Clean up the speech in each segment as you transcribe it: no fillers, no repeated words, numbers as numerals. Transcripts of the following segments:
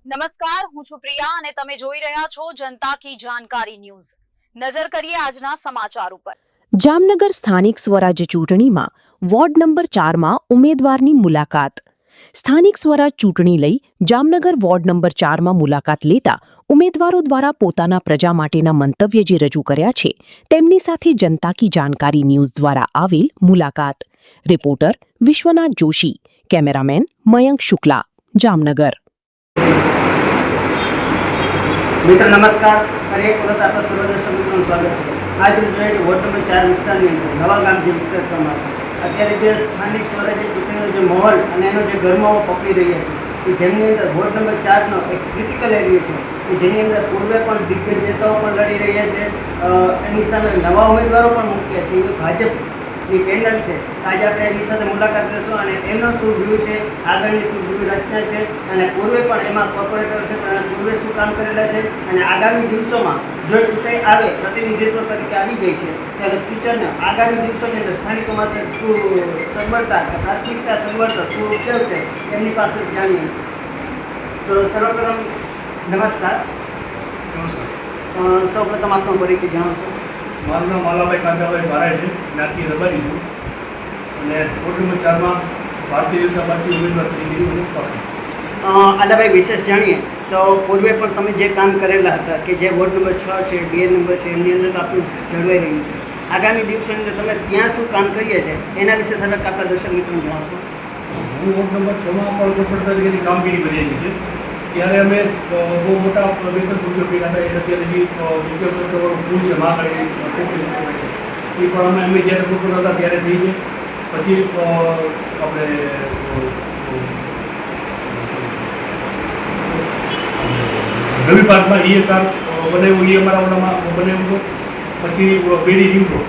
નમસ્કાર, હું છું પ્રિયા અને તમે જોઈ રહ્યા છો જનતા કી જાણકારી ન્યૂઝ। નજર કરીએ આજના સમાચાર ઉપર। જામનગર સ્થાનિક સ્વરાજ્ય ચૂંટણીમાં વોર્ડ નંબર 4માં ઉમેદવારની મુલાકાત। સ્થાનિક સ્વરાજ ચૂંટણી લઈ જામનગર વોર્ડ નંબર 4માં મુલાકાત લેતા ઉમેદવારો દ્વારા પોતાના પ્રજા માટેના મંતવ્ય જે રજૂ કર્યા છે તેમની સાથે જનતા કી જાણકારી ન્યૂઝ દ્વારા આવેલ મુલાકાત। Reporter Vishwanath Joshi, cameraman Mayank Shukla, Jamnagar. मित्र नमस्कार और एक वक्त आप सर्व दर्शक मित्रों स्वागत है। आज हम जो वोर्ड नंबर 4 विस्तार नवा गाम जो विस्तार अत्यारे जो स्थानिक स्वराज्य चूंटणीनो जो माहौल और एनो जो गरमावो पकड़ी रह्या छे कि जेमनी अंदर वोर्ड नंबर 4 नो एक क्रिटिकल एरिया है कि जेनी अंदर पूर्वे पण दिग्गज नेताओं पण लड़ी रह्या छे, एनी सामे नवा उम्मीदवारों पण मूक्या छे। एवी भाजपनी पेनल है। आज आपणे एनी साथे मुलाकात लेशुं अने एनो शुं व्यू है, आगळनी शुं व्यू रचना है अने पूर्वे पण एमां कोर्पोरेटर छे तो पूर्वे शुं काम करेला छे अने आगामी दिवसोमां जो चूंटाई आवे प्रतिनिधित्व तरीके आवी गई है त्यारे फ्यूचरने आगामी दिवसोनी अंदर स्थानिकों से शुं सगवडता के प्राथमिकता सगवडता शुं केवुं छे एमनी पासे जाणीए। तो सर्वप्रथम नमस्कार। सौप्रथम आपनो परिचय जणावशो। मारुं नाम मालाभाई कांताभाई बाराय छे, ज्ञाति रबारी छुं અને ward number 4માં Bharatiya Janata party ઉમેદવાર તરીકે आलाभाई विशेष जाणीए तो पूर्वे पण तमे जे काम करेला हता कि जे वोर्ड नंबर 6 છે, 2 नंबर છે એમની અંદર આપણું જળવાઈ રહ્યું છે। આગામી દિવસોની અંદર તમે ત્યાં શું કામ કરીએ છે એના વિશે થોડાક આપણા દર્શક મિત્રોને જણાવશો। હું વોર્ડ નંબર 6માં પણ કોર્પોરેટર તરીકેની કામગીરી કરી રહી છે। ત્યારે અમે બહુ મોટા વેતન પૂછો કર્યા હતા। એક અત્યારે જે 75 પુલ છે મહાકાળી ચોકડી એ પણ અમે જ્યારે કોર્પોરેટર હતા ત્યારે થઈ છે। પછી આપણે રવિ પાર્કમાં ESR બનાવ્યું, એ અમારા ઓલામાં બનાવ્યું હતું। પછી બેડી રિંગો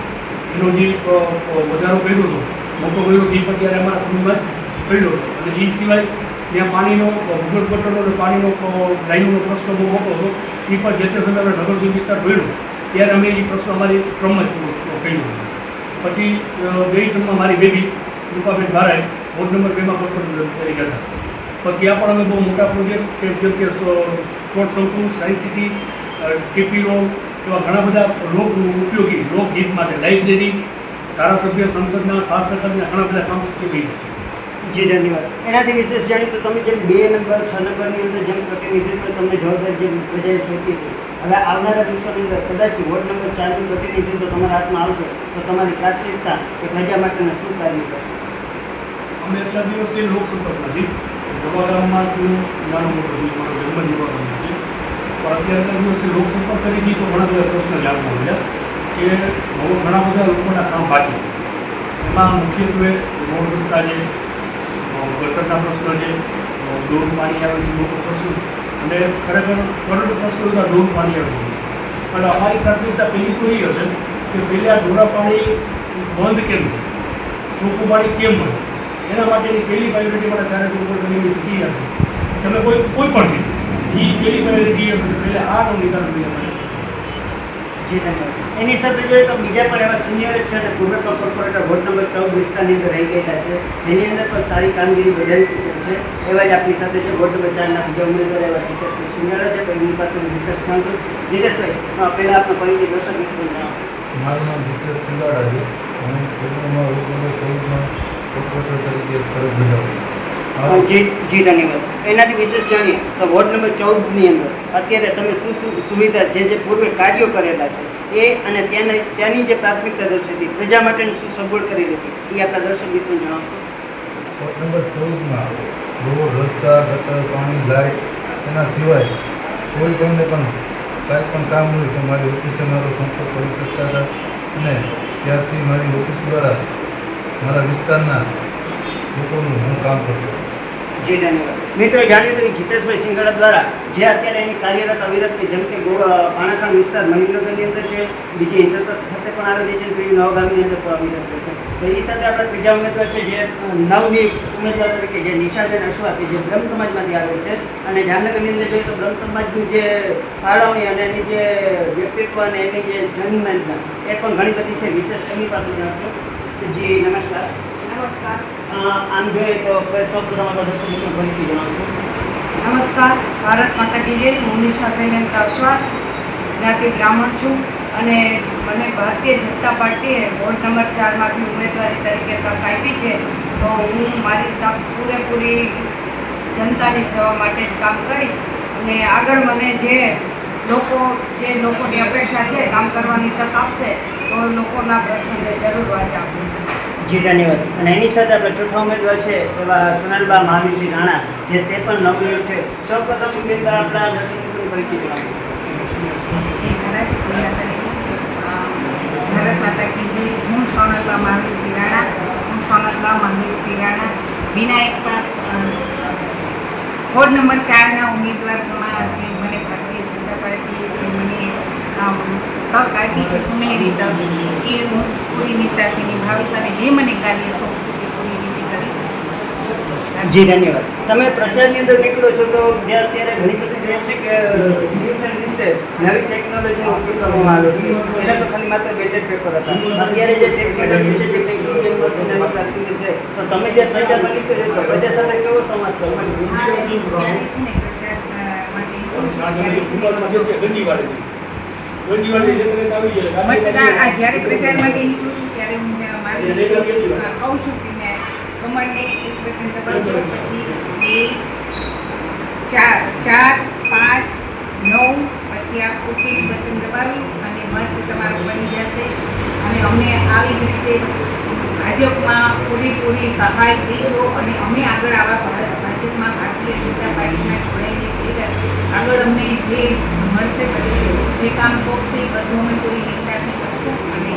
એનો જે વધારો કર્યો હતો, મોટો કર્યો એ પણ ત્યારે અમારા સમયમાં કર્યો હતો। અને એ સિવાય ત્યાં પાણીનો ભૂગર્ભ ગટરનો અને પાણીનો લાઈનનો પ્રશ્ન બહુ મોટો હતો, એ પણ જે તે સમયે અમે નગરજન વિસ્તાર ભર્યો ત્યારે અમે એ પ્રશ્ન અમારી ક્રમમાં કર્યો હતો। પછી 2 ટર્મમાં મારી baby Rupaben ભારાય ward number 2માં corporator તરીકે હતા, પણ ત્યાં પણ અમે બહુ મોટા પ્રોજેક્ટ જેમ કે સ્પોર્ટ સંકુલ, સાયન્સ સિટી, ટીપી રોડ એવા ઘણા બધા લોક ઉપયોગી લોકહિત માટે લાઇબ્રેરી, ધારાસભ્ય સંસદના શાસકના ઘણા બધા કામ શક્ય બની છે। जी धन्यवाद। एनाथी विशेष जाणी तो तमे जेम 2 नंबर 6 नंबरनी अंदर जेम प्रतिनिधित्व तमने जवाबदारी जेम बजावी सोंपी हती, हवे आवनारा दिवसोनी अंदर कदाच वोर्ड नंबर 4 नुं प्रतिनिधित्व तमारा हाथमां आवशे तो तमारी प्राथमिकता ए प्रजा माटेना शुं कार्य करशे? અમે એટલા દિવસથી લોકસંપર્કમાં છીએ। નવા ગામમાં હું નાનો મોટો છું, મારો જન્મ નવા ગામમાં છે, પણ અત્યારે એટલા દિવસથી લોકસંપર્ક કરી હતી તો ઘણા બધા પ્રશ્ન જાણવા મળ્યા કે ઘણા બધા લોકોના કામ બાકી છે। એમાં મુખ્યત્વે રોડ રસ્તા છે, ગટરના પ્રશ્ન છે, ડોલ પાણી આવે છે મોટો પ્રશ્ન, અને ખરેખર કરોડ પ્રશ્નો હતા ડોલ પાણી આવે છે। એટલે અમારી પ્રાથમિકતા પહેલી તો એ હશે કે પહેલાં ડોરા પાણી બંધ કેમ છે, ચોખ્ખું પાણી કેમ મળે, એના માટેની પહેલી પ્રાયોરિટી મારા ચારે કોર્પોરેટરની થતી હશે। તમે કોઈ પણ છે એ પહેલી પ્રાયોરિટી હશે તો પહેલાં આનો નિકાલ કરી અમારે। जी धन्यवाद। एनी साथे जोईए तो बीजा पण एवा सीनियर छे अने पूर्व कोर्पोरेटर वोर्ड नंबर 14 विस्तारनी अंदर रही गयेला छे, एनी अंदर पण सारी कामगीरी बजावी चूकेल छे। एवा ज आपणी साथे जो वोर्ड नंबर 4 ना बीजा उमेदवार एवा जितेशभाई सिंगाड़ा छे, तो एमनी पासे विशेष थैंक यू। जितेशभाई पहला आपनो परिचय दर्शक मित्रोने जणावशो। मारुं नाम जितेश सिंगाड़ा छे, हूँ वोर्ड नंबर 14 में कोर्पोरेटर तरीके फरज बजाવું। जी धन्यवाद। एनाथी विशेष जाणीए तो वोर्ड नंबर 14 नी अंदर अत्यारे तमे शुं सुविधा जे पूर्वे कार्यो करेला छे ए अने त्यानी जे प्राथमिकता दर्शावी प्रजा माटेनी शुं सगवड करेली हती ए आपणा दर्शक मित्रोने जणावशो। वोर्ड नंबर 14 में रोड, रस्ता, गटर, पाणी, लाइट एना सिवाय कोई पणने पण कांई पण काम होय तो मारी ऑफिसे मारो संपर्क करी शकता हता अने त्यारथी मारी ऑफिस द्वारा मारा विस्ताરના લોકોનું હું કામ કરતો। जी धन्यवाद। मित्रों जाणीए तो जितेशभाई सिंगाड़ा द्वारा जे अत्यारे एनी कार्यरत अविरत के जेम के पाणाखाण विस्तार महीमनगरनी अंदर छे, बीजी इंटरप्रेस खाते पण आवेली छे, बीजी नवगामनी अंदर पण अविरत छे। तो ए साथे आपणा त्रीजा उमेदवार छे जे नवनी उमेदवार तरीके जे निशाबेन अश्वा के जे ब्रह्म समाजमांथी आवे छे अने जामनगरनी अंदर जोईए तो ब्रह्म समाजनुं जे फाळवणी अने एनी जे व्यक्तित्व अने एनी जे जन्मना ए पण घणी बधी छे। विशेष एनी पासे जाणशो। જી નમસ્કાર. નમસ્કાર. આમ જોઈએ તો સૌપ્રથમ આપણા દર્શક મિત્રો ફરીથી જણાવશો. નમસ્કાર. ભારત માતા કી જય. હું નિશા શૈલેન્દ્ર અસ્વાર, જ્ઞાતિ બ્રાહ્મણ છું અને મને ભારતીય જનતા પાર્ટીએ વોર્ડ નંબર 4માંથી ઉમેદવારી તરીકે તક આપી છે. તો હું મારી તક પૂરેપૂરી જનતાની સેવા માટે જ કામ કરીશ અને આગળ મને જે લોકોની અપેક્ષા છે કામ કરવાની તક આપશે તો લોકોના પ્રશ્નોને જરૂર વાચા આપીશ. જી ધન્યવાદ. અને એની સાથે આપણે ચોથા ઉમેદવાર છે એવા સોનલબા મહાવીરસિંહ રાણા, જે તે પણ નવનિયુક્ત છે. સૌપ્રથમ ઉમેદવાર આપણા દર્શક મિત્રોને ફરીથી જણાવશો. ભારત માતા કી જય. હું સોનલબા મહાવીરસિંહ રાણા વિનાયક વોર્ડ નંબર 4ના ઉમેદવારમાં જે મને ભારતીય જનતા પાર્ટીએ જે મને તક આપી છે સુનેરી તક, એ હું પૂરી નિષ્ઠાથી નિભાવીશ અને જે મને કાર્ય સોંપશે તે પૂરી રીતે કરીશ. જી ધન્યવાદ. તમે પ્રચારની અંદર નીકળો છો તો અત્યારે ઘણી બધી જોઈએ છે કે દિવસે ને દિવસે નવી ટેકનોલોજીનો ઉપયોગ કરવામાં આવે છે. પહેલાં તો ખાલી માત્ર બેલેટ પેપર હતા. અત્યારે જે ટેકનોલોજી છે જે કંઈ ઈવીએમ મશીન એમાં પ્રાપ્તિ છે, તો તમે જે પ્રચારમાં નીકળો છો તો પ્રજા સાથે કેવો સંવાદ કરો? ત્યારે છે ને પ્રચાર માટે ત્યારે છે ને જ્યારે પ્રચાર માટે નીકળું છું ત્યારે હું મારી કહું છું કે મેં કમળને એક બટન દબાવજો, પછી 2 4 5 9 પછી આ ઓકે બટન દબાવી અને મત તમારો બની જશે. અને અમને આવી જ રીતે ભાજપમાં પૂરેપૂરી સહાય દેજો અને અમે આગળ આવા ભાજપમાં ભારતીય જનતા પાર્ટીમાં જોડાઈને છીએ. આગળ અમને જે મળશે જે કામ સોંપશે એ બધું અમે પૂરી નિષ્ઠાથી કરશું. અને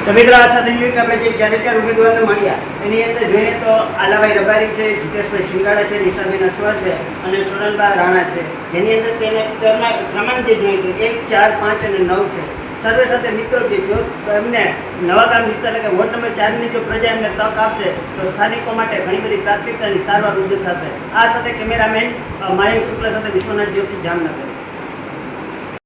તો મિત્રો, આ સાથે જોઈએ કે આપણે જે ચાર ઉમેદવારને મળ્યા એની અંદર જોઈએ તો આલાભાઈ રબારી છે, જીતેશભાઈ શિંગાડા છે, નિશાબેન અસ્વાર છે અને સોનલબા રાણા છે. જેની અંદર તેને ક્રમાંક જે જોઈએ તો 1 4 5 અને 9 છે. સર્વે સાથે મિત્રો જે જો એમને નવા ગામ વિસ્તાર એટલે કે વોર્ડ નંબર 4ની જો પ્રજા એમને તક આપશે તો સ્થાનિકો માટે ઘણી બધી પ્રાથમિકતાની સારવાર ઊભી થશે. આ સાથે કેમેરામેન માયંક શુક્લા સાથે વિશ્વનાથ જોશી, જામનગર.